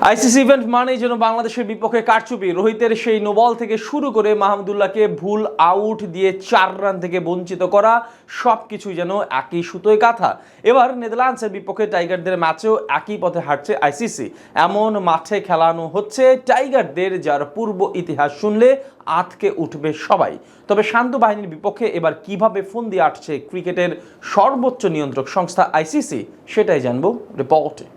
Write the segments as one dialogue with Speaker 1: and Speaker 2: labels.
Speaker 1: ICC event মানেই যেন বাংলাদেশের বিপক্ষে কারচুপি। রোহিতের সেই নো বল থেকে শুরু করে মাহমুদুল্লাহকে ভুল আউট দিয়ে 4 রান থেকে বঞ্চিত করা, সবকিছুই যেন একই সুতোয় কাঁথা। এবার নেদারল্যান্ডসের বিপক্ষে টাইগারদের ম্যাচেও একই পথে হাঁটছে আইসিসি। এমন মাঠে খেলানো হচ্ছে টাইগারদের, যার পূর্ব ইতিহাস শুনলে আঁতকে উঠবে সবাই। তবে শান্ত বাহিনীর বিপক্ষে এবার কিভাবে ফন্দি আটছে ক্রিকেটের সর্বোচ্চ নিয়ন্ত্রক সংস্থা আইসিসি, সেটাই জানবো রিপোর্টে।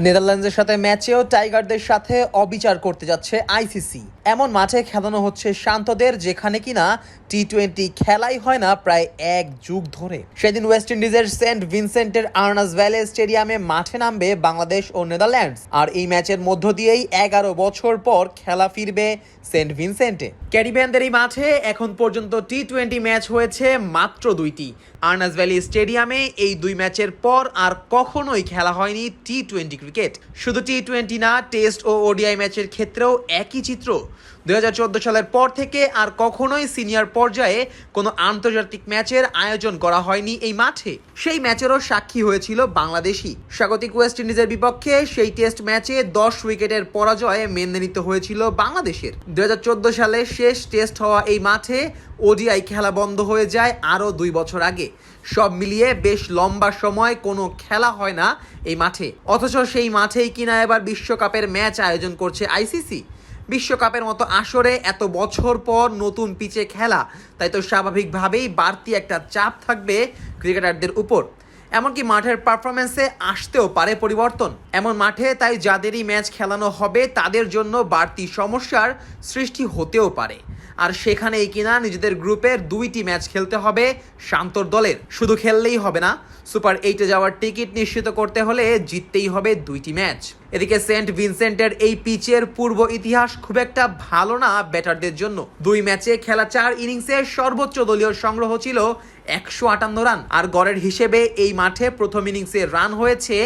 Speaker 2: নেদারল্যান্ডসের সাথে ম্যাচেও টাইগারদের সাথে অবিচার করতে যাচ্ছে আইসিসি। এমন মাঠে খেলানো হচ্ছে শান্তদের, যেখানে কিনা টি-20 খেলাই হয় না প্রায় 1 যুগ ধরে। সেদিন ওয়েস্ট ইন্ডিজের সেন্ট ভিনসেন্টের আর্নাস ভ্যালে স্টেডিয়ামে মাঠে নামবে বাংলাদেশ ও নেদারল্যান্ডস, আর এই ম্যাচের মধ্য দিয়েই 11 বছর পর খেলা ফিরবে সেন্ট ভিনসেন্টে। ক্যারিবিয়ানদের এই মাঠে এখন পর্যন্ত টি-20 ম্যাচ হয়েছে মাত্র 2টি। আর্নাস ভ্যালি স্টেডিয়ামে এই 2 ম্যাচের পর আর কখনোই খেলা হয়নি টি-20 ক্রিকেট। শুধু টি-20 না, টেস্ট ও ওডিআই ম্যাচের ক্ষেত্রেও একই চিত্র। 2014 সালের পর থেকে আর কখনোই সিনিয়র পর্যায়ে কোনো আন্তর্জাতিক ম্যাচের আয়োজন করা হয়নি এই মাঠে। সেই ম্যাচেরও সাক্ষী হয়েছিল বাংলাদেশই। স্বাগতিক ওয়েস্ট ইন্ডিজের বিপক্ষে সেই টেস্ট ম্যাচে 10 উইকেটের পরাজয়ে মেনে নিতে হয়েছিল বাংলাদেশের। 2014 সালে শেষ টেস্ট হওয়া এই মাঠে ওডিআই খেলা বন্ধ হয়ে যায় আরও 2 বছর আগে। সব মিলিয়ে বেশ লম্বা সময় কোনো খেলা হয় না এই মাঠে। অথচ সেই মাঠেই কিনা এবার বিশ্বকাপের ম্যাচ আয়োজন করছে আইসিসি। বিশ্বকাপের মতো আসরে এত বছর পর নতুন পিচে খেলা, তাই তো স্বাভাবিকভাবেই বাড়তি একটা চাপ থাকবে ক্রিকেটারদের উপর। এমনকি মাঠের পারফরমেন্সে আসতেও পারে পরিবর্তন। এমন মাঠে তাই যাদেরই ম্যাচ খেলানো হবে তাদের জন্য বাড়তি সমস্যার সৃষ্টি হতেও পারে। আর সেখানেই কিনা নিজেদের গ্রুপের 2টি ম্যাচ খেলতে হবে শান্তর দলের। শুধু খেললেই হবে না, সুপার 8-এ যাওয়ার টিকিট নিশ্চিত করতে হলে জিততেই হবে 2টি ম্যাচ। এদিকে সেন্ট ভিনসেন্টের এই পিচের পূর্ব ইতিহাস খুব একটা ভালো না ব্যাটারদের জন্য। 2 ম্যাচে খেলা 4 ইনিংসে সর্বোচ্চ দলীয় সংগ্রহ ছিল 158 রান, আর গড়ের হিসেবে এই মাঠে প্রথম ইনিংসে রান হয়েছে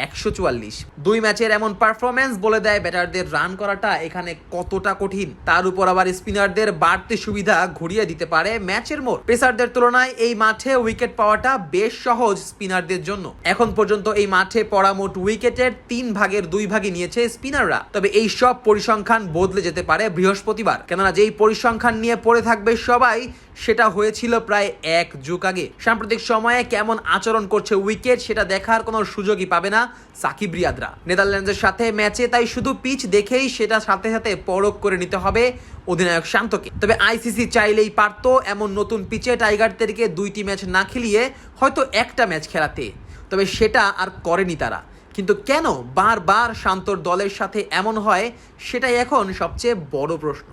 Speaker 2: 144। 2 ম্যাচের এমন পারফরমেন্স বলে দেয় ব্যাটারদের রান করাটা এখানে কতটা কঠিন। তার উপর আবার স্পিনারদের বাড়তি সুবিধা ঘুরিয়ে দিতে পারে ম্যাচের মোড়। পেসারদের তুলনায় এই মাঠে উইকেট পাওয়াটা বেশ সহজ স্পিনারদের জন্য। এখন পর্যন্ত এই মাঠে পড়া মোট উইকেটের 3 ভাগের 2 ভাগই নিয়েছে স্পিনাররা। তবে এই সব পরিসংখ্যান বদলে যেতে পারে বৃহস্পতিবার, কেননা যেই পরিসংখ্যান নিয়ে পড়ে থাকবে সবাই, সেটা হয়েছিল প্রায় 1 যুগ আগে। সাম্প্রতিক সময়ে কেমন আচরণ করছে উইকেট, সেটা দেখার কোনো সুযোগই পাবে না সাকিব রিয়াদরা। নেদারল্যান্ডসের সাথে ম্যাচে তাই শুধু পিচ দেখেই সেটা সাথে সাথে পরখ করে নিতে হবে অধিনায়ক শান্তকে। তবে আইসিসি চাইলেই পারত এমন নতুন পিচে টাইগারদেরকে 2টি ম্যাচ না খেলিয়ে হয়তো একটা ম্যাচ খেলাতে, তবে সেটা আর করেনি তারা। কিন্তু কেন বারবার শান্তর দলের সাথে এমন হয়, সেটাই এখন সবচেয়ে বড় প্রশ্ন।